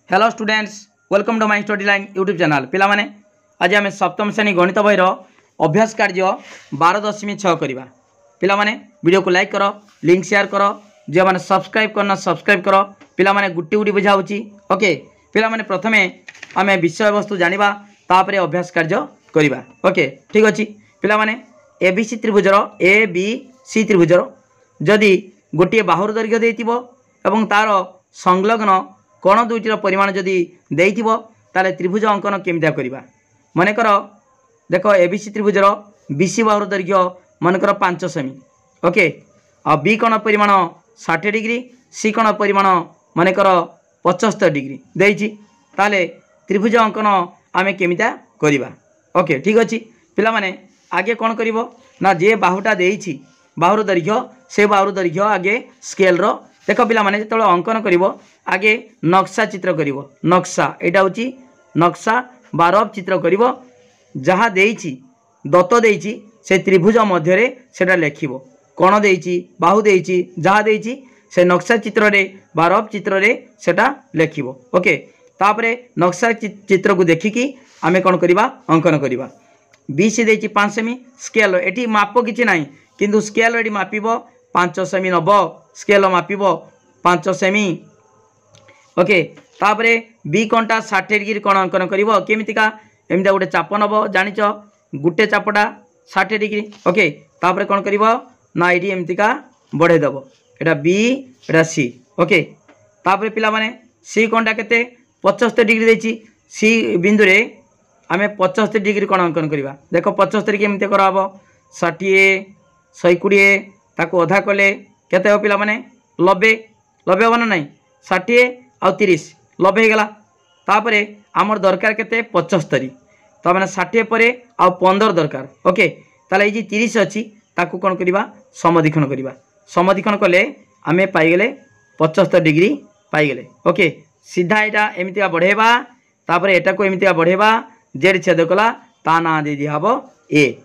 Hello students, welcome to my study line YouTube channel. पिला माने आज आम सप्तम श्रेणी गणित बहीर अभ्यास कार्य 12.6 करवा। पिला माने वीडियो को लाइक करो, लिंक शेयर करो, जो मैंने सब्सक्राइब करना सब्सक्राइब करो। पिला माने गुटी गुटी बुझा होची। ओके पिला माने प्रथमे आम विषय वस्तु जानिबा, तापरे अभ्यास कार्य करवा। ओके ठीक अच्छे। पिला माने एबीसी त्रिभुजर एबीसी त्रिभुजर जदि गोटे बाहुर दैर्घ्य देइतिबो एवं तार संलग्न कोण दुईटर परिमाण जदि देइतिबो ताले त्रिभुज अंकन केमिता करवा। मनकर देख एबीसी त्रिभुजर बीसी बाहुर दैर्घ्य मनकर 5 सेमी। ओके आ बी कोण परिमाण 60 डिग्री, सी कोण परिमाण मनकर 75 डिग्री देइछि, ताले त्रिभुज अंकन आमे केमिता करवा। ओके ठीक अच्छे। पिला माने आगे कौन करिवो ना जे बाहुटा देइछि बाहुर दैर्घ्य से बाहुर दैर्घ्य आगे स्केल रो देख पिला माने जेतबे अंकन करिवो आगे नक्शा चित्र करिवो। नक्शा एटा होची नक्शा बारब चित्र करिवो। जहाँ देइछि दत्त देइछि से त्रिभुज मध्य रे सेटा लेखिवो। कोण देइछि बाहु देइछि जहाँ देइछि से नक्शा चित्र रे बारब चित्र रे सेटा लेखिवो। ओके तापरे नक्शा चित्र को देखिकी आमे कोन करिवा अंकन करिवा। बीसी देइछि 5 सेमी स्केल एटी माप किछि नाही, किंतु स्केल एटी मापिबो 5 सेमी नब स्केल मापिबो 5 सेमी। ओके तापरे बी कोणटा 60 डिग्री कोण अंकन करिवो केमितिका एमिता गोटे चाप नब जानिच गुटे चापटा 60 डिग्री। ओके तापरे कोण करिवो ना एटी एमितिका बढ़े दबो एटा बी एटा सी। ओके तापरे पिला माने सी कोणटा केते 75 डिग्री देछि, सी बिंदु रे आमे 75 डिग्री कोण अंकन करिवा। देखो 75 केमिते कराबो 60 120 ताको अधा कले केते हो पिला माने 90 90 बना नाही 60 आ 30 90 हे गला। तापरे आमर दरकार केते 75 तो माने 60 परे आ 15 दरकार। ओके ताले जे 30 अछि ताको कोन करिवा समद्विखंड करिवा। समद्विखंड कले आमे पाई गेले 75 डिग्री पाई गेले। ओके सीधा एटा एमितिया बढ़ेबा, तापरे एटा को एमितिया बढ़ेबा, जेड छेद कला ता ना दे दिया हबो ए,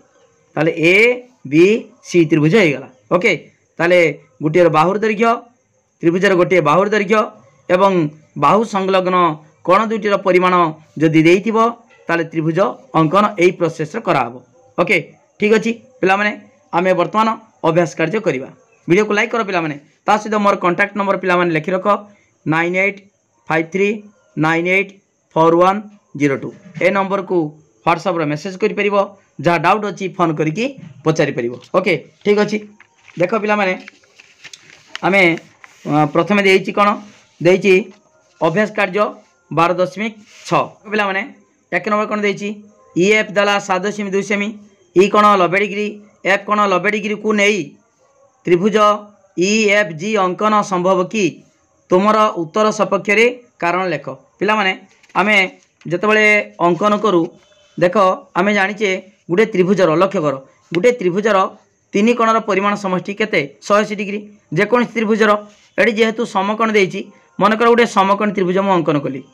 ताले ए बी सी त्रिभुज हे गला। ओके ताले गुटियर बाहुर दैर्घ्य त्रिभुजर गोटे बाहुर दैर्घ्य एवं बाहु संलग्न कोण दुईटर परिमाण जदि देइतिबो ताले त्रिभुज अंकन एई प्रोसेस कराबो। ओके ठीक अछि पिला माने आमे वर्तमान अभ्यास कार्य करिवा। वीडियो को लाइक करो पिला माने, ता सहित मोर कांटेक्ट नंबर पिला माने लिखि रखो 9853984102 ए नंबर को व्हाट्सएप रे मेसेज करि परिबो, जहाँ डाउट अच्छी फोन करके पचारि परिबो। ओके ठीक अच्छे। देख पिला माने आमे प्रथमे देइछि कोन देइछि अभ्यास कार्य 12.6 पिला माने एक नंबर कोन देइछि ईएफ दला 7.2 सेमी, ई कोन 90 डिग्री, एफ कोन 90 डिग्री को नेई त्रिभुज ईएफजी अंकन संभव कि तुमर उत्तर सपक्ष रे कारण लेख। पिला माने आमे जतबेले अंकन करू देख आमे जानिचे गुटे त्रिभुजर लक्ष्य कर गुटे त्रिभुजर तीन कोणर परिमाण समष्टि केते 180 डिग्री। जेकोन त्रिभुजर एडी जेहेतु समकोण देइछि मनकर गुटे समकोण त्रिभुज मु अंकन कली।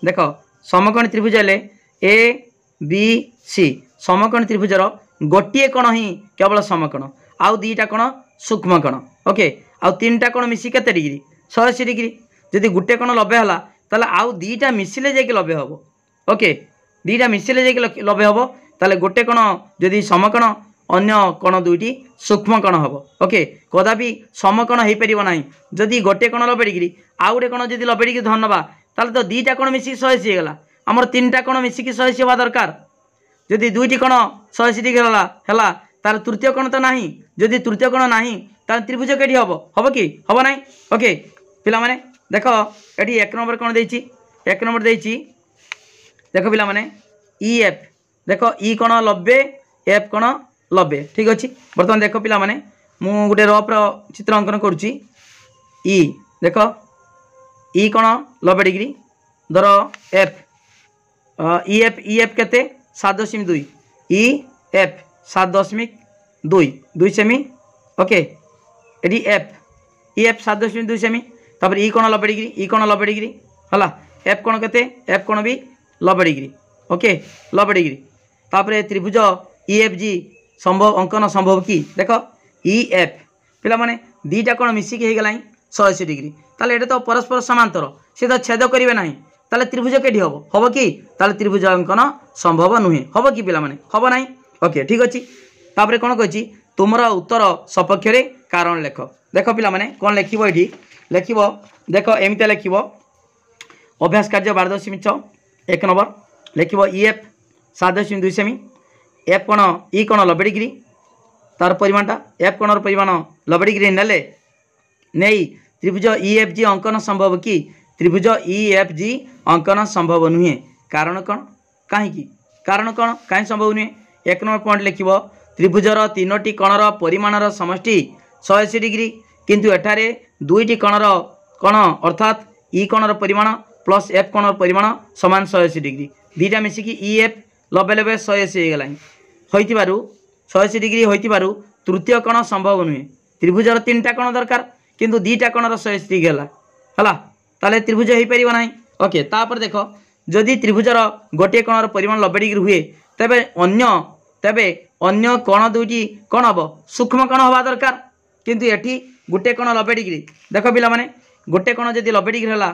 देख समकोण त्रिभुज हेले ए बी सी, समकोण त्रिभुजर गोटे कोण ही केवल समकोण, आउ दीटा कोण सूक्ष्म कोण। ओके आउ तीनटा कोण मिसी केते डिग्री 180 डिग्री। जदि गुटे कोण 90 हला ताले आउ दीटा मिसिले जेके 90 हबो। ओके दीटा मिसिले जेके 90 हबो, ताले गोटे कोण जदि समकोण अन्य कोण दुईटी सूक्ष्म कोण हबो। ओके कदापि समकोण हेई परिबो नाही। जदि गोटे कोण 90 डिग्री आउ गोटे कोण जदि 90 डिग्री धन नबा ताले तो दीटा कोण मिसी 180 हेगला। हमर तीनटा कोण मिसी कि 180 होबा दरकार। जदि दुईटी कोण 180 डिग्री हला ताले तृतीय कोण तो नाही। जदि तृतीय कोण नाही ताले त्रिभुज केडी हबो हबो कि हबो नाही। ओके पिला माने देखो एठी एक नंबर कोण देइछि, एक नंबर देइछि देखो पिला माने ईएफ देखो ई कोण 90 एफ कोण 90 ठीक अच्छे। बर्तमान देख पिला माने मु गोटे रफ चित्र अंकन करुच्ची। ई देख ई कोण 90 डिग्री धर एफ ईएफ ईएफ केते 7.2 ई एफ 7.2 सेमी। ओके एडी एफ ईएफ 7.2 सेमी, तापर ई कोण 90 डिग्री, ई कोण 90 डिग्री हला, एफ कोण केते एफ कोण भी 90 डिग्री। ओके 90 डिग्री तापर त्रिभुज ईएफजी संभव अंकन संभव कि देख ई एफ पिला माने दीटा कोण मिसिक हे गलाई 180 डिग्री, ताले एटा तो परस्पर समांतर से तो छेद करिवे नाही। ताले त्रिभुज केटी हम कि ताले त्रिभुज अंकन संभव नुहे हम कि पिला माने हम ना। ओके ठीक अच्छे तापर कौन कही तुमर उत्तर सपक्ष रे कारण लेख। देख पिला माने कौन लिख ये लिख देख एमती लिख अभ्यास कार्य 12.6 1 नंबर लिख EF 7.2 सेमी एफ कोण ई कोण 90 डिग्री तार परिमाणटा एफ कोणर परिमाण 90 डिग्री नेले नहीं त्रिभुज EFG अंकन संभव कि त्रिभुज EFG अंकन संभव नुहे कारण कौन कहीं कारण कौन कहीं संभव नुहे। 1 नंबर पॉइंट लिख त्रिभुजर 3टी कोणर परिमाणर समष्टि 180 डिग्री किंतु एठारे 2टी कोणर कोण अर्थात ई कोणर परिमाण प्लस एफ कोणर परिमाण समान 180 डिग्री दीटा मिसिकी EF 90 180 हो गला 180 डिग्री होइतिबारु तृतीय कोण संभव नुहे। त्रिभुजर 3टा कोण दरकार किंतु 2टा कोणर 180 डिग्री हला ताले त्रिभुज हो पार ना। ओके तापर देख जदि त्रिभुजर गोटे कोणर परिमाण 90 डिग्री हुए तेबे अन्य कोण 2टी कोण हम सूक्ष्म कोण हवा दरकार किंतु एठी गोटे कोण 90 डिग्री देख पिला माने गोटे कोण जदि 90 डिग्री हला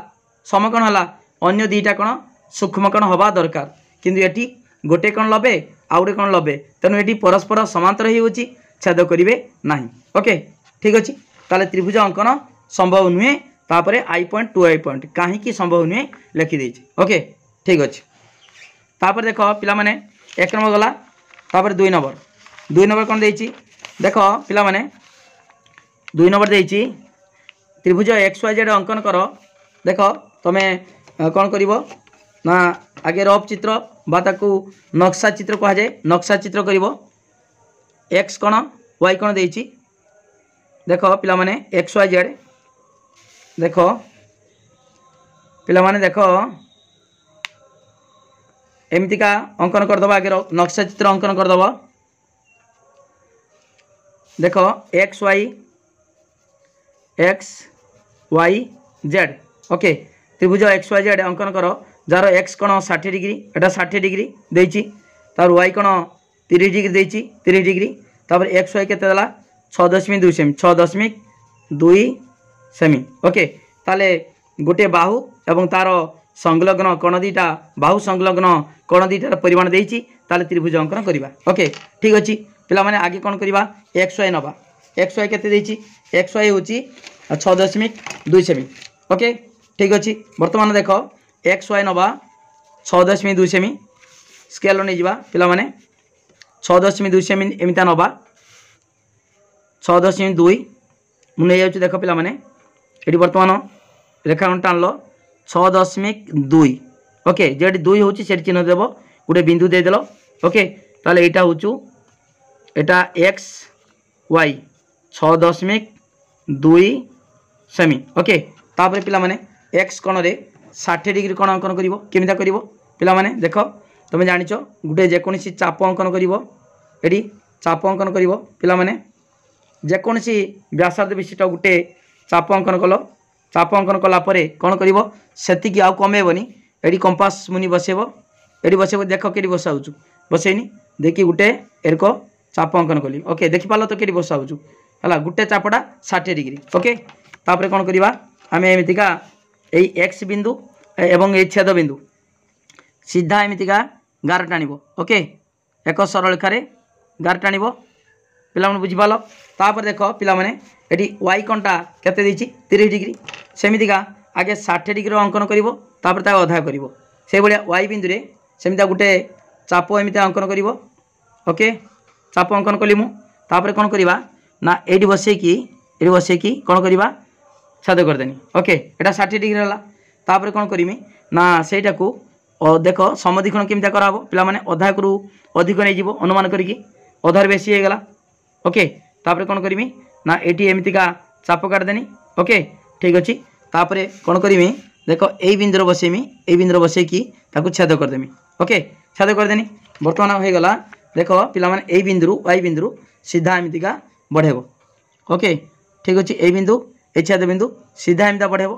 समकोण हला अन्य 2टा कोण सूक्ष्म कोण हवा दरकार किंतु एठी गोटे कोण 90 आउ गोटे कोण 90 तेणु एठी परस्पर समांतर ही होची छेद करिवे नाही। ओके ठीक अछि ताले त्रिभुज अंकन संभव नुहे तापरे I point two I point कहीं संभव नुहे लिखि देछि। ओके ठीक अच्छे तापर देख पिला माने 1 नंबर गला तापर 2 नंबर कौन देछि देख पिला माने 2 नंबर देछि त्रिभुज XYZ अंकन कर देख तमे कौन करिवो ना आगे रफ चित्र बा ताकू नक्शा चित्र कह जाए नक्शा चित्र करिवो x कोण y कोण देछि देख पिला माने XYZ देख पिला माने देख एमतीका अंकन करदबा आगे नक्शा चित्र अंकन करदबा देख x y z। ओके त्रिभुज XYZ अंकन कर जार x कोण 60 डिग्री एटा 60 डिग्री देछि तार y कोण 30 डिग्री देछि 30 डिग्री तापर xy केते देला 6.2 सेमी 6.2 सेमी। ओके ताले गोटे बाहु एवं तार संलग्न कोण दीटा बाहु संलग्न कोण दीटार परिमाण देछि ताले त्रिभुज अंकन करिबा। ओके ठीक अछि पिला माने आगे कोन करिबा xy नबा xy केते देछि xy होछि 6.2 सेमी। ओके ठीक अछि वर्तमान देख xy नबा 6.2 सेमी स्केल नहीं जिबा पिला माने 6.2 सेमी एमिता नबा 6.2 मु नै जाउछु देख पिला माने एटी वर्तमान रेखाखंड टाणलो 6.2। ओके जेडी 2 होची सेट चिन्ह देबो गुटे बिंदु दे देलो। ओके ताले एटा होचु एटा x y 6.2 सेमी। ओके तापर पिला माने x कोण रे 60 डिग्री कोण अंकन करिवो केमिता करिवो पिला माने देख तुम जानिछ गुटे जेकोसी चाप अंकन करिवो एडी चाप अंकन करिवो पिला माने जेकोसी व्यासार्ध विशिष्ट गुटे चाप अंकन कलो चाप अंकन कला परे कोन करिवो सेतिकी आउ कमेबनी एडी कंपास मुनि बसेबो एडी बसेबो देख केडी बसाउछु बसेनी देखि गुटे एरको चाप अंकन कली। ओके देखि पालो तो केडी बसाउछु हला गुटे चापडा 60 डिग्री। ओके तापरे कोन करिवा आमे एमितिका एई x बिंदु एवं ए छेद बिंदु सीधा एमितिका गार टाणिबो। ओके एक सरल रेखारे गार टाणिबो पिला माने बुझि पालो तापर देख पिला माने एटी y कोनटा केते देछि 30 डिग्री सेमितिका आगे 60 डिग्री अंकन करिवो तापर ता अधा करिवो से बलिया y बिंदु रे सेमिता गुटे चाप एमिता अंकन करिवो। ओके चाप अंकन कली मु तापर कोन करिवा ना एडी बसे की कोन करिवा छेद कर देनी। ओके एटा 60 डिग्री हला तापर कोन करिमी ना सेटा को देख समद्विखंड केमिता कराबो पिला माने अधा करू अधिक नै जीवो अनुमान करिकी अधार बेसी हे गला। ओके तापर कोन करिमी ना एटी एमितिका चाप काट देनी। ओके ठीक अछि तापर कोन करिमी देख एई बिंदुर बसेमी एई बिंदुर बसे की ताकू छेद कर देमी। ओके छेद कर देनी वर्तमान हो गला देख पिला माने एई बिंदुरु y बिंदुरु सीधा एमितिका बढ़ेबो। ओके ठीक अछि एई बिंदु ए छेद बिंदु सीधा एमिता बढ़ेबो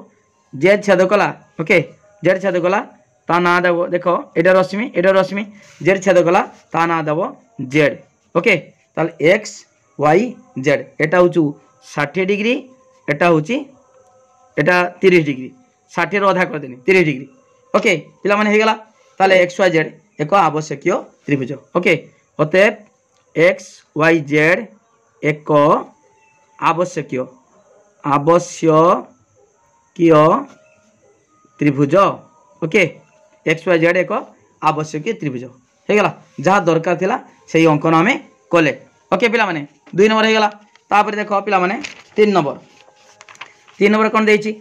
जेड छेद कला। ओके जेड छेद कला ता ना देबो देख एटा रश्मि जेड छेद कला ता ना देबो जेड। ओके ताले x y z एटा होचु 60 डिग्री एटा होची एटा 30 डिग्री 60 रो आधा कर देनी 30 डिग्री ओके पिला माने हेगला ताले एक्स वाई जेड एक आवश्यक त्रिभुज ओके अतएव एक्स वाई जेड एक आवश्यक त्रिभुज ओके एक्स वाई जेड एक आवश्यक त्रिभुज हेगला जहाँ दरकार थिला सेही अंकन आमे कले ओके पिला माने 2 नंबर हेगला तापर देखो पिला माने 3 नंबर कौन देछि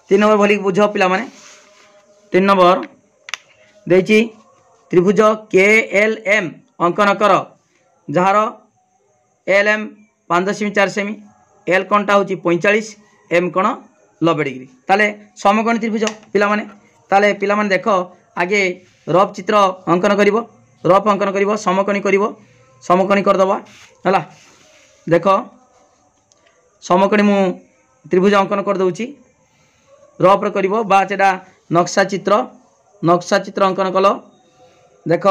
3 नंबर भली बुझ पिला माने 3 नंबर देछि त्रिभुज के एल एम अंकन कर जार एल एम 5.4 सेमी एल कौनटा हूँ 45 एम कौन 90 डिग्री ताले समकोणी त्रिभुज पिला माने ताले पिला माने देख आगे रफ चित्र अंकन करिवो रफ अंकन करिवो समकोणी करिवो समकोणी करदबा हला देख समकोणी मु त्रिभुज अंकन कर दउची रफ रे करिवो बा सेटा नक्शा चित्र अंकन कलो देख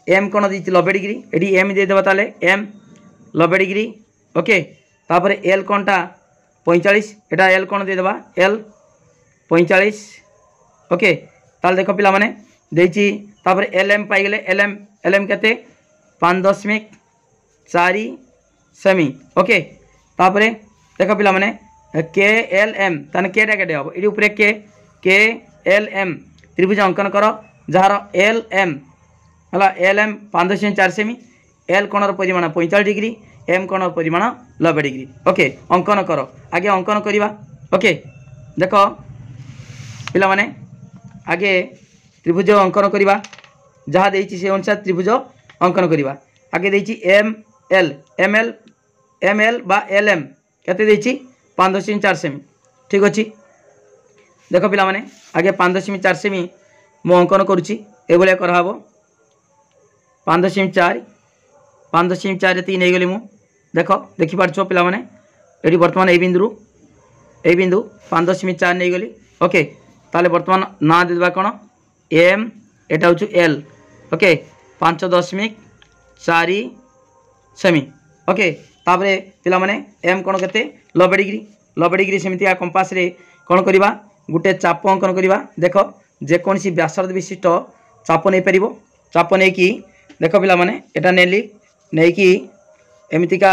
एम कोण दी 90 डिग्री एडी एम दे देबा ताले एम 90 डिग्री ओके तापर एल कोणटा 45 एटा एल कोण दे देबा एल 45 ओके ताल देखो पिला माने देछि तापर एल एम पाई गेले एल एम केते 5.4 सेमी ओके तापर देखो पिला माने के एल एम ताने केटा केटे हो एडी ऊपर के एल एम त्रिभुज अंकन कर जार एल एम हला एल एम 5.4 सेमी एल कोणर परिमाण 45 डिग्री एम कोणर परिमाण 90 डिग्री ओके अंकन कर आगे अंकन करिवा ओके देखो पिला माने आगे त्रिभुज अंकन करिवा जहाँ देछि से अनुसार त्रिभुज अंकन करिवा आगे देछि एम एल बा एल एम केते देछि 5.4 सेमी ठीक अच्छी देख पिला माने आगे 5.4 सेमी मु अंकन करुच्ची एभलिया कराहब 5.4 तीन हो गली मु देख देखिपार पिला माने एटी बर्तमान ए बिंदु 5.4 नहीं गली ओके ताले बर्तमान ना देवा कौन एम एटा हूँ एल ओके 5.4 सेमी ओके तापरे पिला माने एम कौन केते 90 डिग्री सेमितिया कंपास रे कौन करिबा गुटे चाप अंकन करिबा देख जेकोसी व्यासार्ध विशिष्ट चाप नहीं पारिबो चाप नहीं कि देख पिला माने एटा नेली नहीं कि एमितिका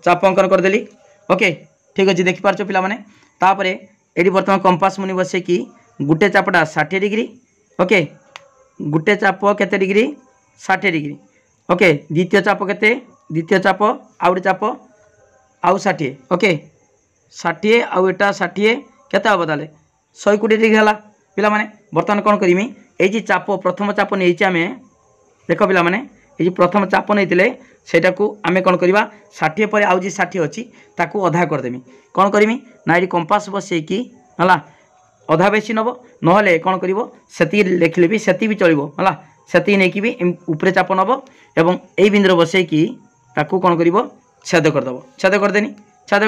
चाप अंकन करदेली ओके ठीक अच्छे देखिपार पिला माने तापरे एटी बर्तमान कंपास मुनि बसे कि गुटे चापटा 60 डिग्री ओके गुटे चाप केते डिग्री 60 डिग्री ओके द्वितीय चाप केते द्वितीय चाप आउ गोटे चाप आउ 60 ओके 60 आउ एटा 60 केते हम ताले 120 डिग्री है पिला माने बर्तमान कौन करमी ये चाप प्रथम चाप नहीं आम देख पिला माने ये प्रथम चाप नहीं सेटा को आमे कौन करवा 60 पर आउ जी 60 अच्छी ताकू अधा करदेमी कौन करमी ना ये कंपास बसैकी है अधा बेसी नब ना कौन कर लिखले भी सेती भी चलो है सेती नहीं भी उपरे चाप नब एवं यही बिंदु बसैकी ताकू कौन कर छेद करदेव छेद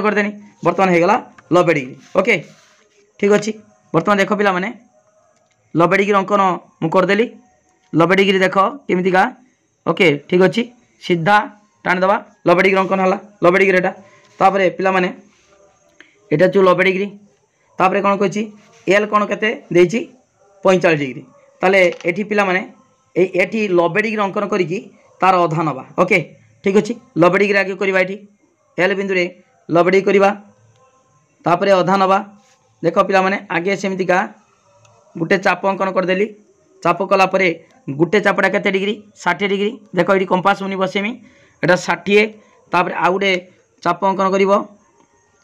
करदेनी बर्तमान होगला 90 डिग्री ओके ठीक अच्छे बर्तमान देख पिला माने 90 डिग्री अंकन मु करदेली 90 डिग्री देख केमितिका ओके ठीक अच्छे सीधा टाणीदबा 90 डिग्री अंकन है 90 डिग्री एटा तापरे पिला माने एटा जो 90 डिग्री तापरे कौन कही एल कौन केते देछि 45 डिग्री ताले एठी पिला माने एठी 90 डिग्री अंकन करिकी तार अधा नबा ओके ठीक अच्छे 90 डिग्री आगे करवा एठी एल बिंदु रे 90 डिग्री करवा तापरे अधा नबा देख पिला माने आगे सेमितिका गुटे चाप अंकन करदेली चाप कला परे गुटे चापटा केते डिग्री 60 डिग्री देख ये कंपास मुनि बसेमी एटा 60 तापरे आउ गोटे चाप अंकन करिवो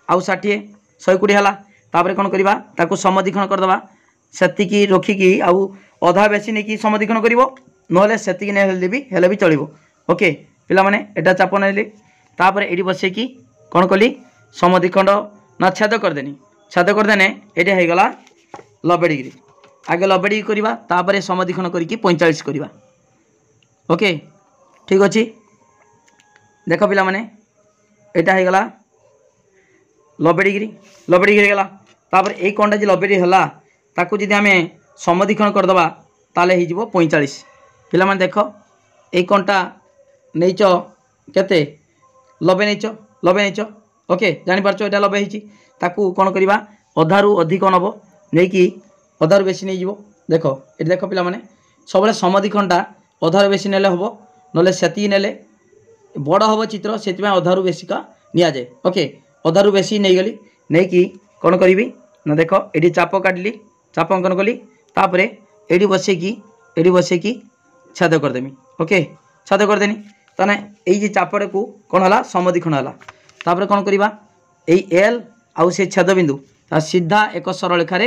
आउ 60 120 है तापरे कौन करवा ताकू समदीक्षण करदबा सेतिकी रखिकी आउ अधा बेसी नहीं कि समदीक्षण करिवो नहले सेतिकी नहीं भी हेले भी चलिवो ओके पिला माने एटा चाप नेली तापरे एडी बसेकी कौन कली समदीखंड ना छेद करदेनी छेद करदेने एटा हो गला 90 डिग्री आगे 90 डिग्री करवा तापरे समदीक्षण करिकी 45 करवा ओके ठीक अच्छे देख पिला माने एटा हो गला 90 डिग्री होगा तापर यही कौनटा जो 90 डिग्री है ताकू जी आम समदीक्षण करदे ताले हो 45 पिला माने देख यही कौनटा नहींच केते 90 नहीं ओके जापार यहाँ 90 ताकू कौन करवा अधारू अधिक नब नहीं कि अधारू बेसी नहीं जीवो देख ये देख पिला माने सब समद्विखंडा अधारू बेसी नेले हबो नले सेती नेले बड़ हम चित्र से अधारू बेसी का निया जाए ओके अधारू बेसी नहीं गली नहीं कि कौन करी ना देख ये चाप काटली चाप अंकन कली तापर ये बसैकी छेद करदेमी ओके छेद करदेनी ताने ये चापड़े को कौन है समद्विखंड है तापर कौन करवा एल आउ से छेद बिंदु सीधा एक सरल रेखार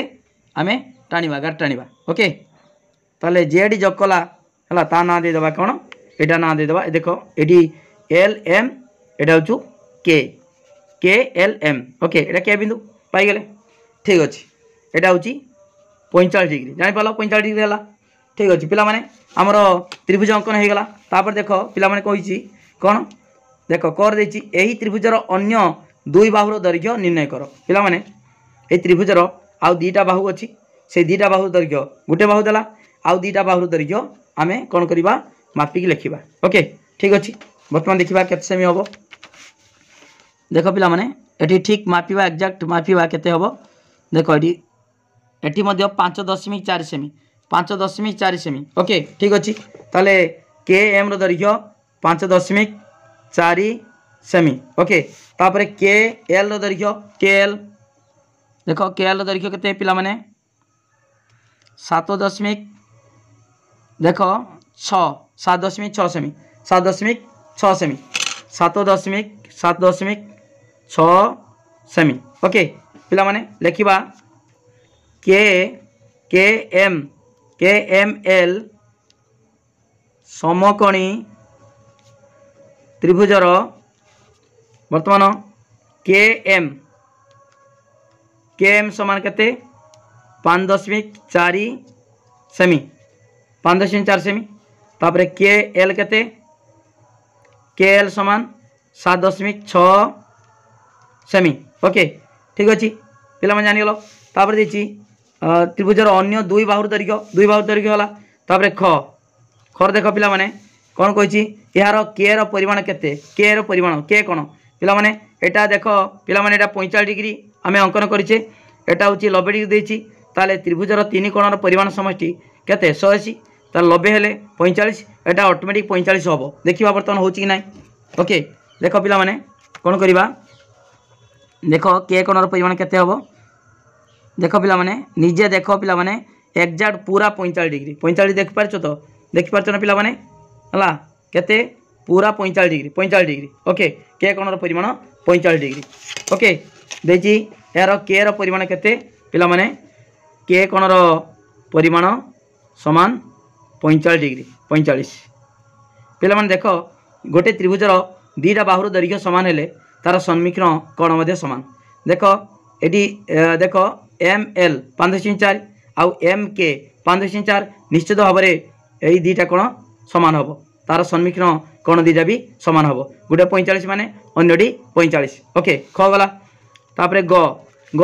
आम टाणवा गार टाणवा ओके ताले जेडी जग कला है ता ना देदेबा कौन एटा ना देदेबा देख ये एल एम एटा हूँ के के एल एम ओके एटा के बिंदु पाईगले ठीक अच्छे यहाँ हूँ 45 डिग्री जापार 45 डिग्री है ठीक अच्छे पिला माने आमर त्रिभुज अंकन हो गला तापर देख पिला माने कही कौन देख कर देछि एही त्रिभुजर अन्य दुई बाहुर दैर्घ्य निर्णय कर पिला माने ए त्रिभुजर आउ दीटा बाहु अच्छी से दीटा बाहु दैर्घ्य गोटे बाहु देला आउ दीटा बाहुर दैर्घ्य आम कौन करवा मापिकी लिखा ओके ठीक अच्छे बर्तमान देखा केते सेमी हम देख पिला माने एटी ठीक मापिबा एक्जाक्ट मापिबा केते हम देख एटी 5.4 सेमी 5.4 सेमी ओके ठीक अच्छे ताले के एम रो दैर्घ्य 5.4 सेमी ओके तापर के एल रो दैर्घ्य के एल देख के एल रो दैर्घ्य केते पिला माने 7 देख 7.6 सेमी 7.6 सेमी 7.6 सेमी ओके पिला माने लिखिबा के एम एल समकोणी त्रिभुजर वर्तमान के एम समान केते 5.4 सेमी 5.4 सेमी तापर के एल केते के एल समान 7.6 सेमी ओके ठीक अच्छे पिला मैं जानीगल तापर देछि त्रिभुजर अन्य दुई बाहुर दैर्घ्य होला तापर खर देख पिला माने कौन कही यार के रो परिमाण केते के रो परिमाण के कौन पिला माने एटा देख पिला माने एटा 45 डिग्री आम अंकन करिचे एटा हूँ 90 डिग्री देछि ताले त्रिभुजर तीन कोणर परिमाण समष्टि केते 180 तार 90 हेले 45 एटा ऑटोमेटिक 45 हम देखा बर्तमान हो कि ना ओके देख पिला माने कौन करवा देख के कोणर परिमाण केते हम देख पिला माने निजे देख पिला माने एक्जाक्ट पूरा 45 डिग्री 45 देख पारछ तो देख पारछ ना पिला माने हला केते पूरा 45 डिग्री ओके के कोणर परिमाण 45 डिग्री ओके देछि यार के रो परिमाण केते पिला माने के कोणर परिमाण समान 45 डिग्री 45 पिला माने देख गोटे त्रिभुजर दीटा बाहुर दैर्घ्य समान हेले तार सम्मुखीन कोण मध्य समान देख एटी देख एम एल 5.4 आउ एम के 5.4 निश्चित भाव में यही दीटा कोण समान हम तार सम्मुखीन कोण दीटा भी समान हम गोटे 45 माने अन्यटी 45 ओके ख गला तापर ग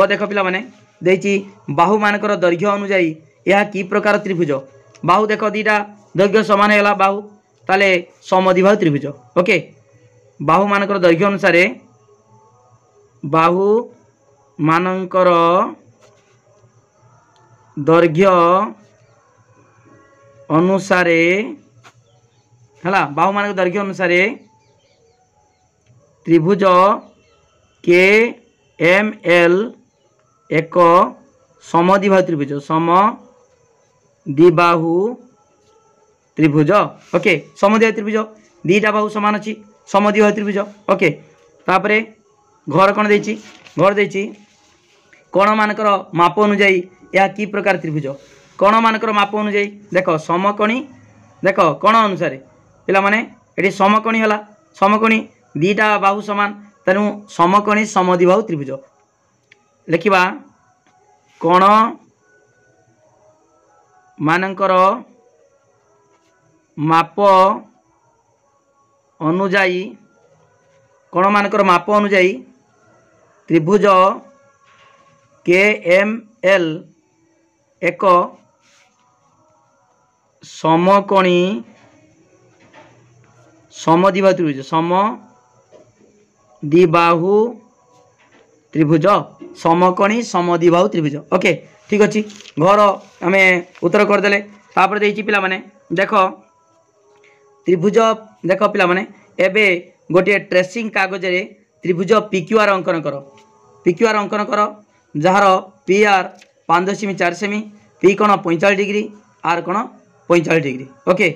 देख पिला माने देछि बाहु मानकर दैर्घ्य अनुसारी यह की प्रकार त्रिभुज बाहु देख दीटा दैर्घ्य समान है बाहु ताले समद्विबाहु त्रिभुज ओके बाहु मानकर दैर्घ्य अनुसार बाहु मानकर दैर्घ्य अनुसार है बाहु मानक दैर्घ्य अनुसार त्रिभुज के एम एल एक समद्विबाहु त्रिभुज ओके समद्विबाहु त्रिभुज दीटा बाहु समान अच्छी समद्विबाहु त्रिभुज ओके तापर घर कौन देछि घर देछि कोण मानकर माप अनुजाई यह की प्रकार त्रिभुज कोण मानकर माप अनुजाई देख समकोणी देख कोण अनुसार पिला माने एटी समकोणी हला समकोणी दीटा बाहु समान तेणु समकोणी समद्विबाहु त्रिभुज लिखिबा कोण मानकर माप अनुजाई कोण मानकर माप अनुजाई त्रिभुज के एम एल एक समकोणी समद्विबाहु त्रिभुज समद्विबाहु त्रिभुज समकोणी समद्विबाहु त्रिभुज ओके ठीक अच्छे घर आम उत्तर करदे तापर देखिए पिला माने देख त्रिभुज देख पिला माने एबे गोटे ट्रेसिंग कागज रे त्रिभुज PQR अंकन कर PQR अंकन कर जार PR 5.4 सेमी पी कोण 45 डिग्री आर कोण 45 डिग्री ओके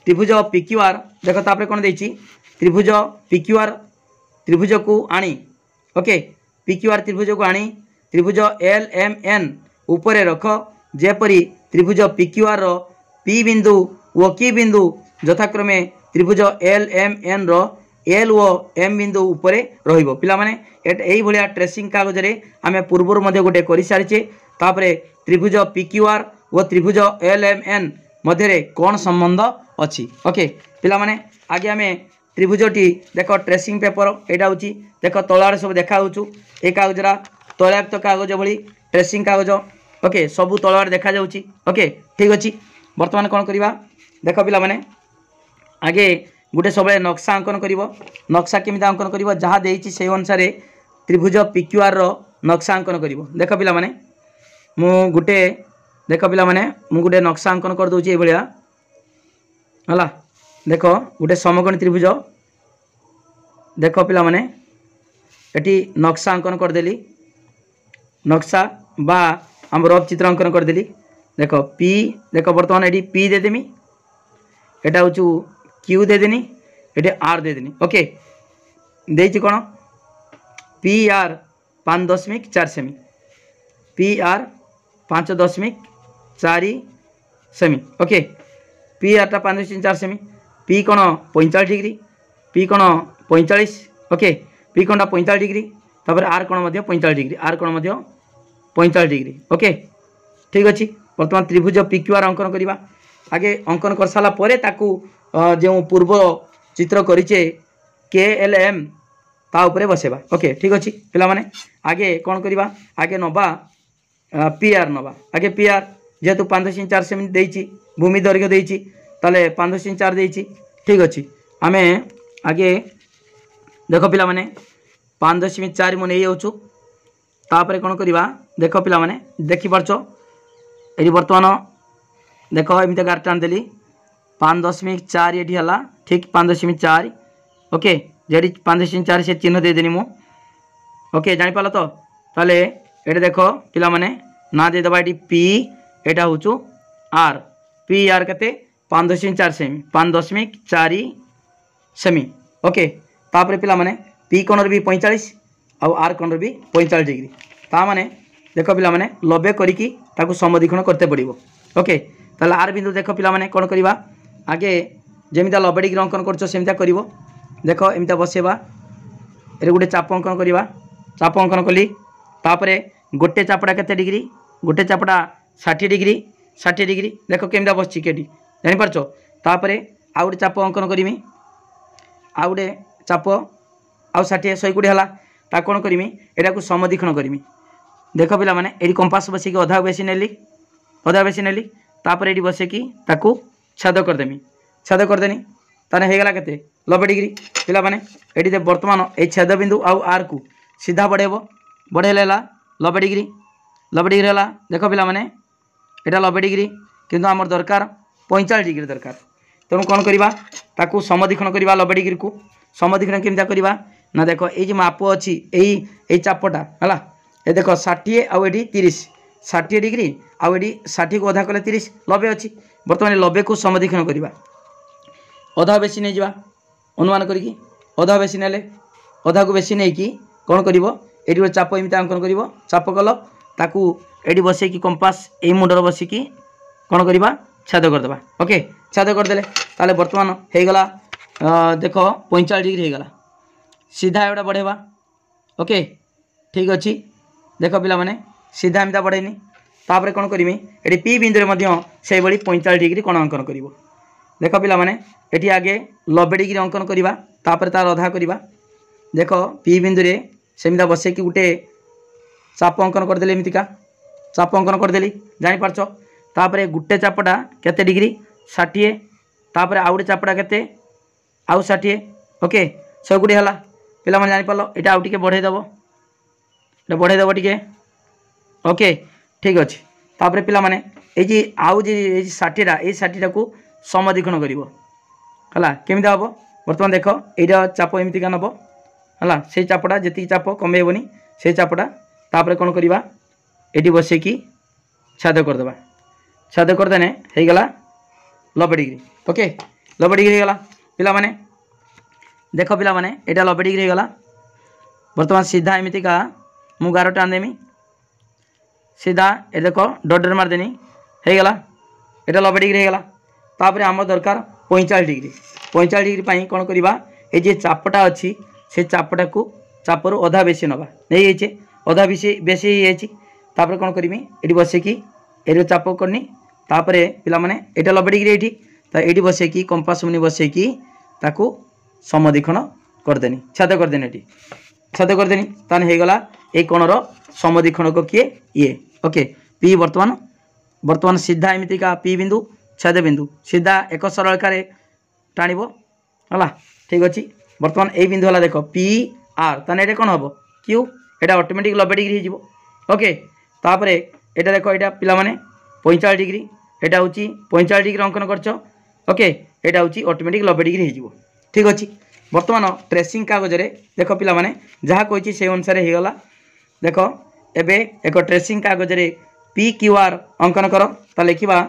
त्रिभुज PQR देख तापर कौन देछि त्रिभुज PQR त्रिभुज को आनी ओके PQR त्रिभुज को आनी त्रिभुज LMN उपरे रख जेपरी त्रिभुज PQR रो P बिंदु व Q बिंदु यथाक्रमे त्रिभुज LMN रो L व M बिंदु उपरे रहिबो पिला माने एई भलिया ट्रेसिंग कागज रे आमे पूर्वर मध्ये गोटे करि सारिचे तापरे त्रिभुज PQR व त्रिभुज LMN मध्य रे कोन संबंध अछि ओके पिला माने आगे आमे त्रिभुजटी देख ट्रेसिंग पेपर एटा होची देख तळार सब देखा होचु ए कागजरा तैलाक्त कागज भली ट्रेसिंग कागज ओके सबू तलवार देखा जाउची ओके ठीक अच्छी बर्तमान कौन करवा देख पिला माने आगे गोटे सब नक्शा अंकन कर नक्शा केमिता अंकन कर जहाँ देइछि से अनुसार त्रिभुज PQR रो नक्शा अंकन कर देख पिला माने मु गोटे देख पिला माने मु गोटे नक्शा अंकन कर दउछि ए भलिया हला देख गोटे समकोणी त्रिभुज देख पिला माने एटी नक्शा अंकन कर देली नक्शा बा हम रफ चित्र अंकन करदेली देख पी देख बर्तमान ये पी देदेमी एटा हूँ क्यू देदेनी ये आर देदेनी ओके देछि कौन PR 5.4 semi PR 5.4 semi okay PR टा 5.4 सेमी पी कौन 45 डिग्री पी कौन 45 ओके पी कौन 45 डिग्री तापर आर कौन 45 डिग्री आर कौन 45 डिग्री ओके ठीक अच्छे बर्तमान त्रिभुज PQR अंकन करवा आगे अंकन कर सारा परे ताकू जो पूर्व चित्र करिचे KLM ता उपरे बसेबा ओके ठीक अच्छे पिला माने आगे कौन करवा आगे नवा PR नवा आगे PR जेहेतु 5.4 सेमी देइछि भूमि दैर्घ्य देइछि ताले 5.4 देइछि ठीक अच्छे आमे आगे देख पिला माने 5.4 मन जाऊँ तापर कौन करवा देख पिला माने देखि पारछ ये बर्तमान देख एमती गार टाणदेली 5.4 ये है ठीक 5.4 ओके जी 5.4 से चिन्ह देदेनी मु ओके जापार तो ताले ये देख पिला माने ना देदेबा ये P एटा हूँ R PR केते 5.4 सेमी 5.4 सेमी ओके तापर पिला माने P कोणर भी 45 आउ R कोणर भी 45 डिग्री ता माने देख पिला माने 90 करिकी ताकू समदीक्षण करते पड़िबो ओके ताले आर बिंदु देख पिला माने कोन करबा आगे जेमिता 90 डिग्री अंकन करछो सेमिता करिवो देख एमिता बसेबा एरे गुटे चाप अंकन करबा चाप अंकन कली तापरे गोटे चापड़ा केते डिग्री गोटे चापड़ा 60 डिग्री देख केमिता बसछि केटी जानि परछो तापरे आ गुटे चाप अंकन करमी आ गुटे चाप आ 60 120 हला ता कोन करमी एटा को समदीक्षण करमी देख पिला माने एडी कंपास बसिकी अधा बेसी नेली तापर एडी बसिकी ताकू छेद करदेनी ताने हेगला केते 90 डिग्री पिला माने एडी दे वर्तमान ए छेद बिंदु आउ आर को सीधा बढ़ेला 90 डिग्री हला देख पिला माने एटा 90 डिग्री किंतु हमर दरकार 45 डिग्री दरकार तेणु कौन करवा ताकू समदीक्षण करवा 90 डिग्री को समदीक्षण केमिता करवा ना देख ये माप अच्छी यही चापटा है ये देख 60 आउ ये 30 60 डिग्री आउ ये 60 को अधा कले 30 90 अच्छी बर्तमान 90 को समदीक्षण करवा अधा बेसी नहीं जावा अनुमान करी अधा बेसी नेले अधा को बेसी नहीं कि कौन कर ये चाप एमती अंकन कर चाप कल ताकू ये बसैकी कंपास यही मुंडर बसिकी कौन करवा छेद करदे ओके छेद करदे ताले बर्तमान हो गला देख 45 डिग्री हो गला सीधा एटा बढ़ेबा ओके ठीक अच्छी देख पिला माने सीधा एमता बढ़ेनी तापर कौन करमी ये P बिंदु में से 45 डिग्री कोण अंकन कर देख पिला माने ये आगे 90 डिग्री अंकन करवा तापर तार अधा करवा देख P बिंदु सेमिता बसैकी गोटे चाप अंकन करदे एमतिका चाप अंकन करदेली जापारछ तापर गोटे चापटा केते डिग्री 60 तापर आउ गोटे चापटा केते आउ 60 ओके 120 हला पिला माने जानि पालो एटा आउ टिके बढ़ेदेव टिके ओके ठीक अच्छे तापर पिला माने ये आउ जे षाठीटा ये षाठीटा को समद्विखंड कर केमी हम बर्तमान देख यहाँ चाप एमतीका नब है से चापटा जी चाप कमेबनी से चापटा तापर कौन करवा ये बसैकी छाद करदे छाद करदेने हो गला 90 डिग्री ओके 90 डिग्री होगा पिला माने देख पिला माने यहाँ 90 डिग्री होगा बर्तमान सीधा एमतीका मु 11 आनदेमी सीधा ये देख डॉटर मारदेनी हो गला यहाँ 90 डिग्री होगा तापर आम दरकार 45 डिग्री कौन करवा ये चापटा अच्छी से चापटा को चापर अधा बेसी नवा नहीं जाइए अधा बेसी तापर कौन करमी ये बसैकी ये चाप करनी तापर पिला माने यहाँ 90 डिग्री ये बसैकी कंपास मुनि बसैकी ताकू समद्विखंड करदेनी छाद करदेनी ये छाद करदेनी ताने हो गला ये कोणर समद्विखंड को किए ये ओके पी बर्तमान सीधा एमतीका पी बिंदु छेद बिंदु सीधा एक सरलकार टाणब है ठीक अच्छे बर्तमान ये बिंदु है देख पी आर ताने ये कौन हम क्यू यहाँ ऑटोमेटिक 90 डिग्री हो ओके तापर यहाँ देख यहाँ पिला माने 45 डिग्री यहाँ हूँ 45 डिग्री अंकन कर ओके यहाँ हूँ ऑटोमेटिक 90 डिग्री हो ठीक अच्छे बर्तमान ट्रेसिंग कागज देख पिला माने जहाँ कही से अनुसार होगला देख एबे एक ट्रेसिंग कागज पी क्यू आर अंकन कर लिखा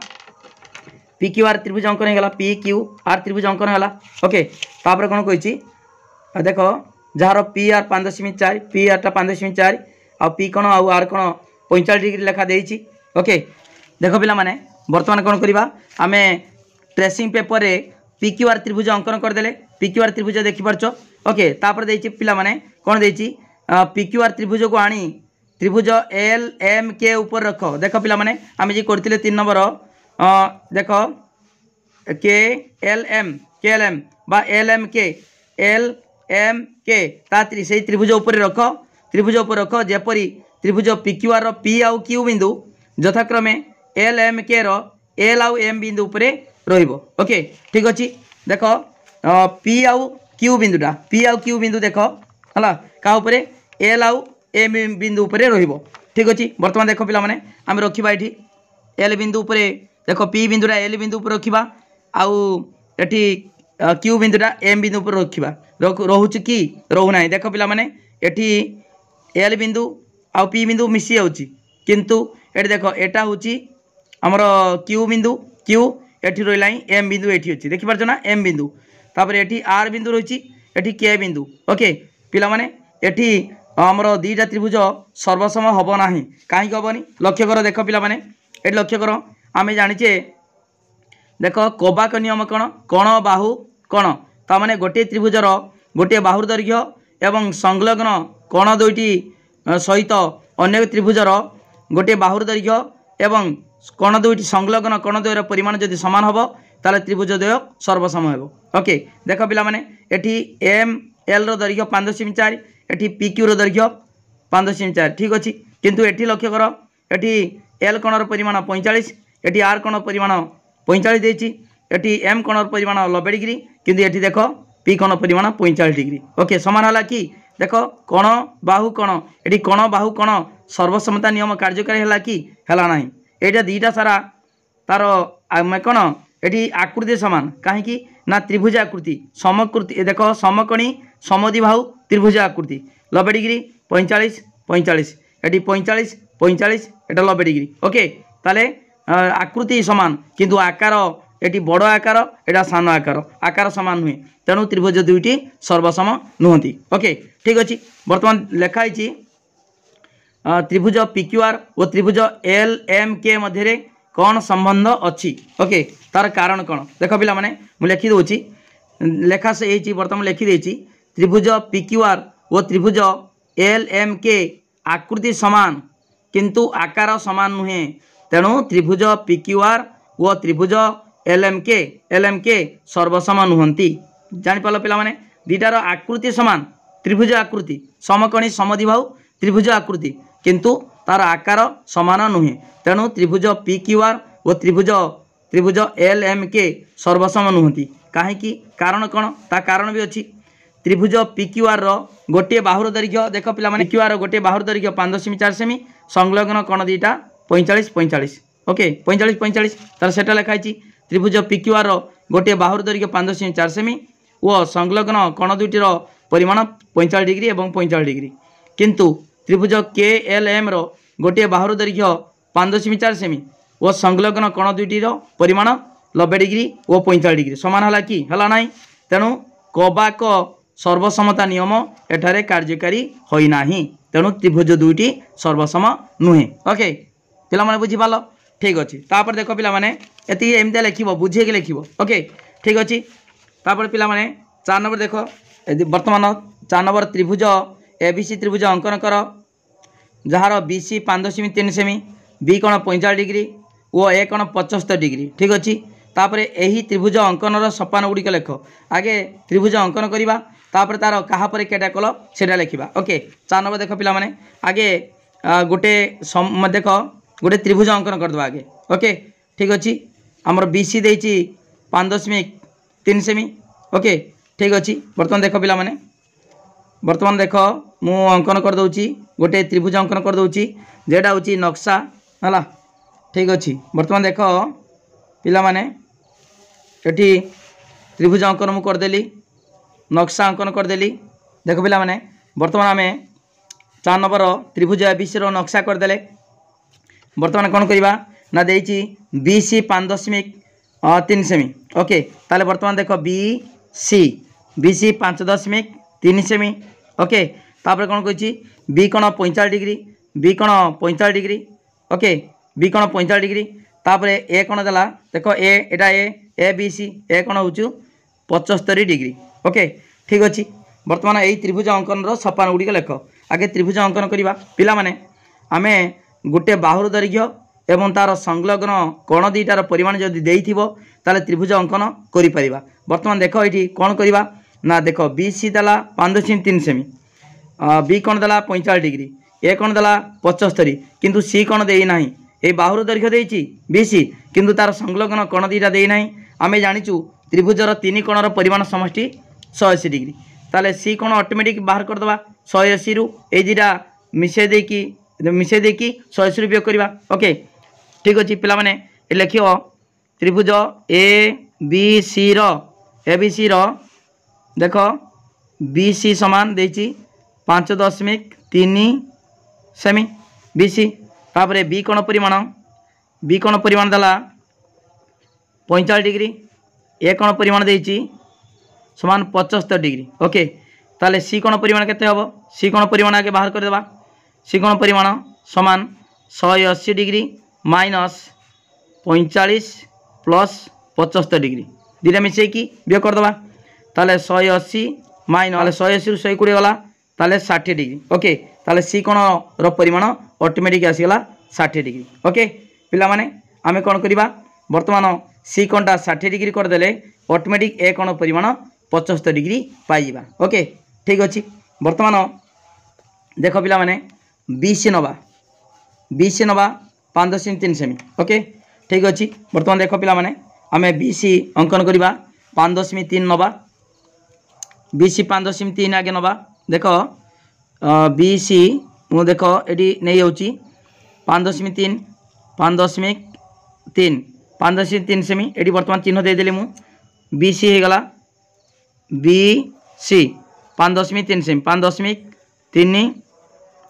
पी क्यू आर त्रिभुज अंकन होगा पी क्यू आर त्रिभुज अंकन होगा ओके तापर कौन कही देख jar P R 5.4 P R टा 5.4 आ पी कौन आर कौन 45 डिग्री लेखा देती ओके देख पिला माने बर्तमान कौन करवा आम ट्रेसिंग पेपर रे पी क्यू आर त्रिभुज अंकन करदे पी क्यू आर त्रिभुज देखिपार ओके तापर देती पिला माने कौन देती पी क्यू आर त्रिभुज को आनी त्रिभुज एल एम के ऊपर रख देख पिला माने आम जी करते 3 नंबर देख के एल एम बा एल एम के तात्री से त्रिभुज ऊपर रख जेपरी त्रिभुज पी क्यू आर पी आउ क्यू बिंदु यथाक्रमे एल एम के एल आउ एम बिंदु उपरे रहिबो ओके ठीक अच्छे देख पी आउ क्यू बिंदु देख है क्या एल आउ एम बिंदु उपरे रहिबो ठीक अच्छे बर्तमान देख पिला माने आम रखा ये एल बिंदु उपरे देख पी बिंदुटा एल बिंदु पर रखा आउ एटी क्यू बिंदुटा एम बिंदु पर रखा रोचे कि रोना देख पिला माने एटी एल बिंदु आउ पी बिंदु मिसी जाऊँगी किंतु ये देख एटा हूँ आमर क्यू बिंदु क्यू एटी रहा एम बिंदु ये अच्छी देखिपार ना एम बिंदु तापर एटी आर बिंदु रही एटी के बिंदु ओके पिला माने एटी आमर दीटा त्रिभुज सर्वसम हम ना कहीं हेनी लक्ष्य कर देख पिला माने ये लक्ष्य कर आम जाचे देख कोबाक नियम कौन कण बाहु कण ताने गोटे त्रिभुजर गोटे बाहुर दैर्घ्य एवं संलग्न कण दुईटी सहित अन्य त्रिभुजर गोटे बाहुर दैर्घ्य एवं कण दुईटी संलग्न कण द्वयर परिमाण जदि सामान हम ताले त्रिभुज द्वय सर्वसम हो ओके देख पिला माने एठी एम एल रो दैर्घ्य 5.4 एठी पी क्यू रो दैर्घ्य 5.4 ठीक अच्छे किंतु एठी लक्ष्य कर एठी एल कणर परिमाण 45 एटी आर कण परिमाण 45 देती एटी एम कण परिमाण 90 डिग्री किंतु एटी देख पी कण परिमाण 45 डिग्री ओके समान है कि देख कण बाहु कण एटी कण बाहु कण सर्वसमता नियम कार्यकारी है कि है ना यहाँ दीटा सारा तार आम कण एटी आकृति सामान कहीं ना त्रिभुज आकृति समकृति देख समकोणी समद्विबाहु त्रिभुज आकृति 90 डिग्री 45 45 एटी 45 45 एटा 90 डिग्री ओके ताले आकृति समान किंतु आकार एटी बड़ आकार एटा सान आकार सामान नुहे तेणु त्रिभुज दुईटी सर्वसम नुहति ओके ठीक अच्छे बर्तमान लिखाई त्रिभुज पीक्यूआर और त्रिभुज एल एम के मध्य कौन संबंध अच्छी ओके तार कारण कौन देख पिला माने मु लिखि दउची लेखा से एची बर्तमान लिखि देची त्रिभुज पीक्यूआर और त्रिभुज एल एम के आकृति समान किंतु आकार समान नुहे तेणु त्रिभुज पीक्यूआर व त्रिभुज एल एम के सर्वसम नुहति जापार पिला माने दीटार आकृति समान त्रिभुज आकृति समकोणी समद्विबाहु त्रिभुज आकृति किंतु तार आकार समान नुहे तेणु त्रिभुज पीक्यूआर और त्रिभुज एल एम के सर्वसम नुहति कहीं कारण कौन ता कारण भी अच्छी त्रिभुज पीक्यूआर गोटे बाहुर दैर्घ्य देख पिला माने पीक्यूआर गोटे बाहुर दैर्घ्य 5.4 सेमी संलग्न कण दीटा 45 45 ओके 45 45 तार सेटा लिखाई त्रिभुज PQR गोटे बाहुर दैर्घ्य 5.4 सेमी और संलग्न कोण दुईटर परिमाण 45 डिग्री और 45 डिग्री किंतु त्रिभुज KLM गोटे बाहुर दैर्घ्य 5.4 सेमी और संलग्न कोण दुईटर परिमाण 90 डिग्री और 45 डिग्री समान है कि है ना। तेणु कबाक सर्वसमता नियम एठारे कार्यकारी होना तेणु त्रिभुज दुईटी सर्वसम नुहे। ओके पिला माने बुझी पाल ठीक अच्छे तापर देख पिला माने एति एमती लिख बुझे लिख ओके ठीक अच्छे तापर पिला माने 4 नंबर देख वर्तमान 4 नंबर त्रिभुज ABC त्रिभुज अंकन कर जार BC 5.3 सेमी B कोण 45 डिग्री और A कोण 75 डिग्री ठीक अच्छे तापर यही त्रिभुज अंकन सोपान गुड़िक लेख आगे त्रिभुज अंकन करवा तापर तार क्या केटा कल से लिखा ओके 4 नंबर देख पिला माने आगे गोटे देख गोटे त्रिभुज अंकन करदे आगे ओके ठीक अच्छे आमर BC देती 5.3 सेमी ओके ठीक अच्छे बर्तमान देख पिला माने बर्तमान देख मु अंकन कर दूची गोटे त्रिभुज अंकन कर दूची जेटा हूँ नक्शा है ठीक अच्छे बर्तमान देख पिला माने एटी त्रिभुज अंकन मु करदेली नक्शा अंकन करदेली देख पिला माने बर्तमान आम 4 नंबर त्रिभुज ABC रो नक्शा करदेले बर्तमान कौन करवा ना देती BC 5.3 सेमी ओके ताले बर्तमान देख BC 5.3 सेमी ओके तापर कौन कही B कोण 45 डिग्री B कोण 45 डिग्री ओके B कोण 45 डिग्री तापर A कोण देला देख एटा ABC A कोण हो 75 डिग्री ओके ठीक अच्छे बर्तमान यही त्रिभुज अंकन सोपान गुड़िक लेख आगे त्रिभुज अंकन करवा पिला माने आमे गोटे बाहुर दैर्घ्य एवं तार संलग्न कोण दुईटार परिमाण जदि देइथिबो ताले त्रिभुज अंकन करि परिबा। बर्तमान देख ये कौन करवा ना देख BC देला 5.3 सेमी B कोण देला 45 डिग्री A कोण देला 75 किंतु C कोण देई नाही ए बाहुर दैर्घ्य देइछि BC किंतु तार संलग्न कोण दुईटा देई नाही आमे जानिचु त्रिभुजर 3 कोणर परिमाण समष्टि 180 डिग्री ताले C कोण ऑटोमेटिक बाहर कर दबा 180 रु ए दुईटा मिसे देकी 180 रुपये करवा ओके ठीक अच्छे पिला माने लिख त्रिभुज ABC रो देख BC समान देती 5.3 सेमी BC तापर B कोण परिमाण देला 45 डिग्री A कोण परिमाण देती समान 75 डिग्री ओके ताले C कोण परिमाण केते हबो C कोण परिमाण आगे बाहर कर देबा C कोण परिमाण समान 180 डिग्री माइनस 45 प्लस 75 डिग्री दुटा मिसेकी व्यय करदे ताले 180 माइनस 180 रु 120 गला ताले 60 डिग्री ओके ताले C कोण रो परिमाण ऑटोमेटिक आसीगला 60 डिग्री ओके पिला माने आमे कोन करबा वर्तमान C कोणटा 60 डिग्री कर देले ऑटोमेटिक A कोण परिमाण 75 डिग्री पाई जिबा ओके ठीक अछि वर्तमान देख पिला माने BC नवा 5.3 सेमी ओके ठीक अच्छे बर्तमान देख पिला माने आमे BC अंकन करवा 5.3 नवा BC 5.3 आगे नवा देख BC मु देख ये नहीं जाऊँगी 5.3 5.3 सेमी ये बर्तमान चिन्ह देदेली मु BC हो गला BC 5.3 सेमी 5.3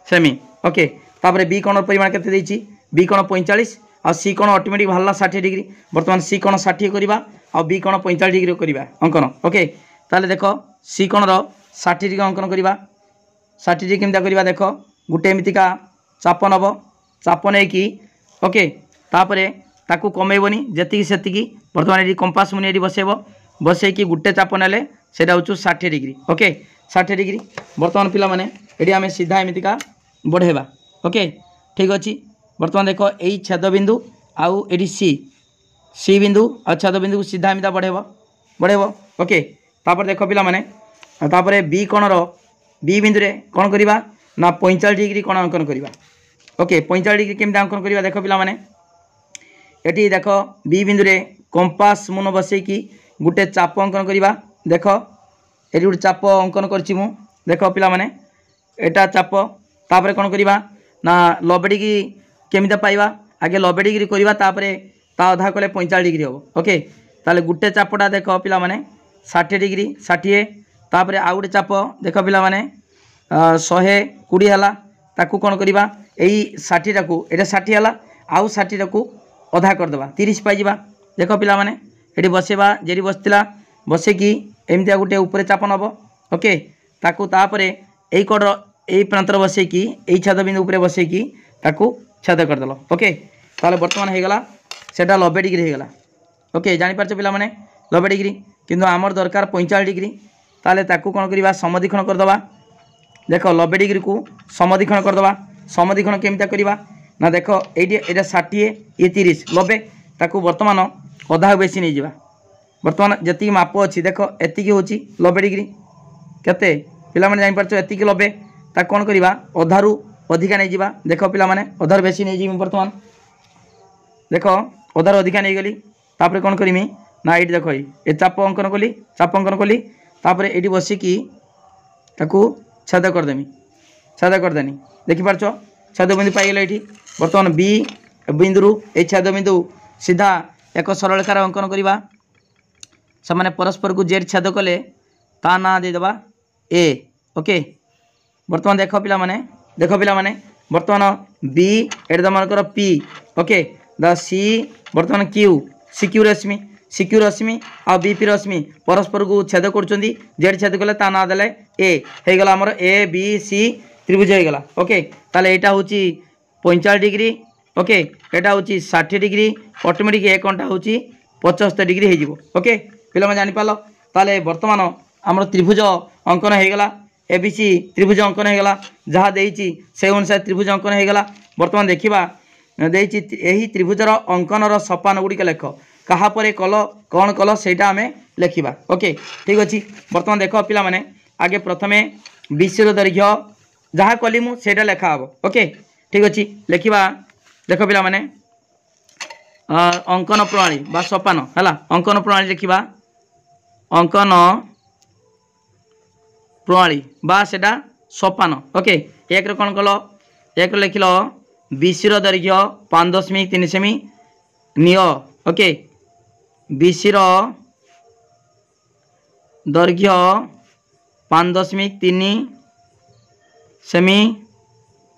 सेमी ओके तापर B कोण परिमाण केते देछि B कोण 45 आ C कोण ऑटोमेटिक बाहरला 60 डिग्री बर्तमान C कोण 60 करवा आ B कोण 45 डिग्री करवा अंकन ओके ताले देख C कोण रो 60 डिग्री अंकन करवा 60 डिग्री केमता करवा देख गुटे एमितिका चाप नब चाप नहीं कि ओके तापरे ताकू कमेबनी जेतिकी सेतिकी बर्तमान ये कंपास मुनि ये बसेब बसैकी गुटे चाप नेले सेटा होचु 60 डिग्री ओके 60 डिग्री बर्तमान पिला माने एडी आमे सीधा एमितिका बढ़ेबा ओके ठीक अच्छे बर्तमान देख यही छेद बिंदु आउ ये सी बिंदु आ छेद बिंदु को सीधा एमता बढ़ेब ओके तापर देख पिला माने तापर B कोण रो B बिंदु रे कोण करवा ना 45 डिग्री कोण अंकन करवा ओके 45 डिग्री केमता अंकन करवा देख पिला माने एटी देख B बिंदु रे कंपास मुन बसैकी गुटे चाप अंकन करवा देख ये गोटे चाप अंकन करछि मु देख पिला माने एटा चाप तापर कोण करवा ना 90 डिग्री केमिता पाइबा आगे 90 डिग्री करवा तापर ता अधा कले 45 डिग्री हम ओके ताले गुटे चापटा देख पिला माने 60 डिग्री 60 तापर आउ गोटे चाप देख पिला माने 120 है ताकू कौन करवा यही 60 टाकू ये 60 है आउ 60 टाकू अधा करदे 30 पाइबा देख पिला माने ये बसेबा जेरी बसला बसेकी एमती गोटे ऊपर चाप नब ओके ताकू तापर यही कड़र यही प्रांतर बसेकी यही छेद बिंदु ऊपर बसेकी ताकू छेद करदेल ओके ताले बर्तमान होगला सेटा 90 डिग्री होगला ओके जानीपार पिला माने 90 डिग्री किंतु आमर दरकार 45 डिग्री ताले ताकू कौन करवा समदीक्षण करदे देख 90 डिग्री को समदीक्षण करदे समदीक्षण केमता करवा ना देख ये 60 ये 30 90 ताकू बर्तमान अधा बेसी नहीं जावा बर्तमान जी माप अच्छी देख एतिकी हूँ 90 डिग्री केते पिला माने जानि परछो एतिकी 90 ताकू कौन करवा अधारू अधिका नहीं जावा देख पिला माने अधार बेसी नहीं जी बर्तमान देख अधार अधिका नहीं गली तापर कौन करमी ना ये देख ये चाप अंकन कली तापर ये बसिकी ताकू छेद करदेमी छेद करदेनी देखिपार छेद बिंदु पाइगल ये बर्तमान बी बिंदु ये छेद बिंदु सीधा एक सरल रेखार अंकन करवा से परस्पर को जेर छेद कले ता ना देदेबा ए ओके बर्तमान देख पिला माने बर्तमान बी एट द मानकर पी ओके द सी बर्तमान क्यू सिक्यू रश्मि आ बीपी रश्मि परस्पर को छेद कर जेड छेद कले ता ना देले ए हो गला आमर ए बी सी त्रिभुज हो गला ओके ताले एटा होची 45 डिग्री ओके एटा होची 60 डिग्री ऑटोमेटिक ए कोणटा होची 75 डिग्री हो जिवो ओके पिला में जानि पालो ताले वर्तमान आमर त्रिभुज अंकन हो गला एबीसी त्रिभुज अंकन हो गला जहाँ देइची से अनुसार त्रिभुज अंकन हो गला वर्तमान देखिबा देइची एही त्रिभुजर अंकनर सोपान गुड़िक लेख कहा परे कल कौन कल सेटा आमे लेखिबा ओके ठीक अच्छी बर्तमान देख पिला माने आगे प्रथमे बीसी दैर्घ्य जहाँ कली मु सेटा लेखा हम ओके ठीक अच्छी लेखिबा देख पिला माने अंकन प्रणाली बा सोपान है अंकन प्रणाली लिखा अंकन प्रणाली बा सेटा सोपान ओके एक कौन कल एक लिखल बीसी दैर्घ्य 5.3 सेमी निय ओके बीसी दैर्घ्य 5.3 सेमी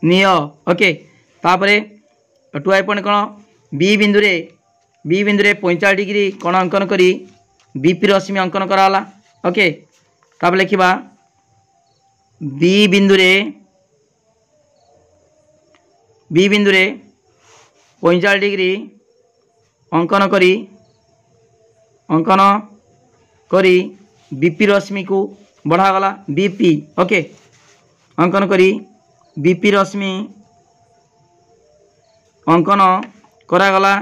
निय ओके तापरे टुआई पॉइंट कौन बी बिंदु रे 45 डिग्री कोण अंकन करी बीपी रश्मि अंकन कराला ओके तब लिखा बी बिंदु रे 45 डिग्री अंकन करी बीपी रश्मि को बढ़ागला बीपी ओके अंकन करी बीपी रश्मि अंकन करागला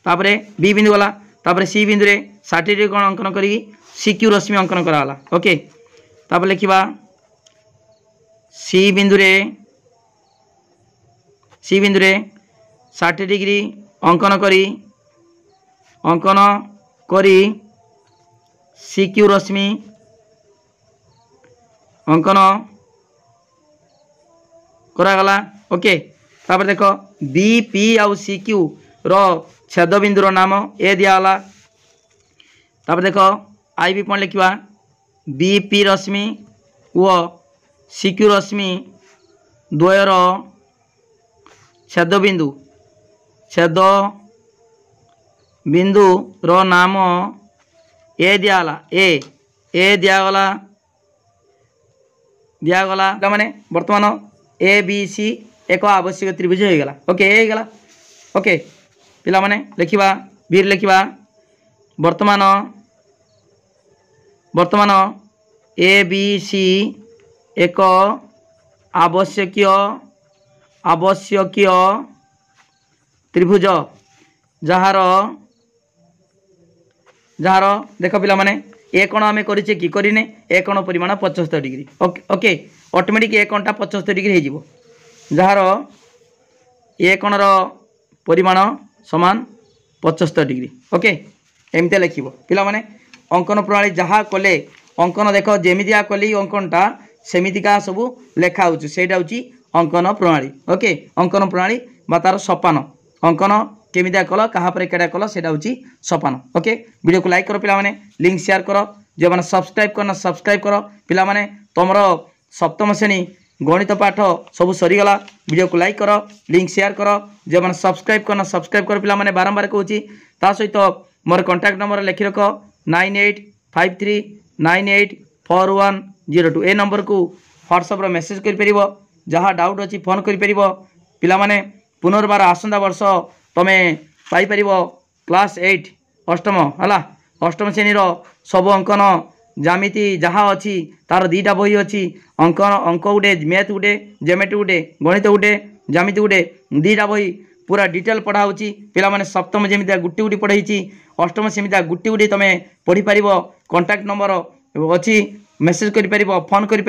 तापरे बी बिंदु गला तापरे सी बिंदु रे 60 डिग्री कोण अंकन करी सिक्यू रश्मि अंकन करागला ओके तापर लिखा सी बिंदु रे 60 डिग्री अंकन करी सिक्यू रश्मि अंकन करागला ओके तापर देख बी पी आउ सी क्यू रो छेद बिंदुर नाम ए दियाला तापर देख आई बी पॉइंट लिखा बी पी रश्मि व सी क्यू रश्मि द्वयर छेद बिंदु रो नाम ए दियाला ए दियागला माने वर्तमान ए बी सी एक आवश्यक त्रिभुज हो गला ओके ए गला ओके पिला माने लिखिबा बीर लिखिबा वर्तमान ए बी सी एक आवश्यक त्रिभुज जार देख पिला माने ए कोण आम करिचे कि करिने ए कोण परिमाण 75 degree okay okay automatic A कोणटा 75 डिग्री हो जिवो जार ए कोणर परिमाण समान 75 डिग्री ओके एमते लिखिबो पिला माने अंकन प्रणाली जहाँ कले अंकन देख जेमितिया कली अंकनटा सेमितिका सब लेखा होची सेटा होची अंकन प्रणाली ओके अंकन प्रणाली बा तार सोपान अंकन केमितिया कल क्या केटा कल से सोपान ओके वीडियो को लाइक करो पिला माने लिंक शेयर करो जो मैंने सब्सक्राइब करना सब्सक्राइब करो पिला माने तुमर सप्तम श्रेणी गणित पाठ सब सरीगला वीडियो को लाइक करो लिंक शेयर करो जो मैंने सब्सक्राइब करना सब्सक्राइब करो पिला माने बारंबार कहूँ ता सहित मोर कांटेक्ट नंबर लिखि रख 9853984102 ए नंबर को व्हाट्सएप मेसेज कर जहाँ डाउट अच्छी फोन कर पिला माने पुनर्बार आसंता वर्ष तुम पाइपर क्लास 8 अष्टम है अष्टम श्रेणीर सब अंकन जामिति जहाँ अच्छी तार दीटा बही अच्छी अंकन अंक गुटे मैथ गुटे जेमेट्री गुटे गणित गुटे जामिति गुटे दीटा बही पूरा डिटेल पढ़ाऊँ पिला माने सप्तम जमीतिया गुटी गुटी पढ़ाई अष्टम सेमितिया गुटी गुटी तुम पढ़ी पार कांटेक्ट नंबर अच्छी मेसेज कर फोन कर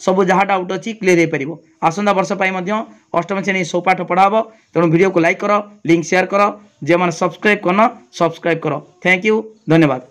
सब जहाँ डाउट अच्छी क्लीयर हो पार आसंता वर्ष अष्टम श्रेणी सब पाठ पढ़ा तेणु वीडियो को लाइक करो लिंक शेयर करो जो मैंने सब्सक्राइब करना सब्सक्राइब करो थैंक यू धन्यवाद।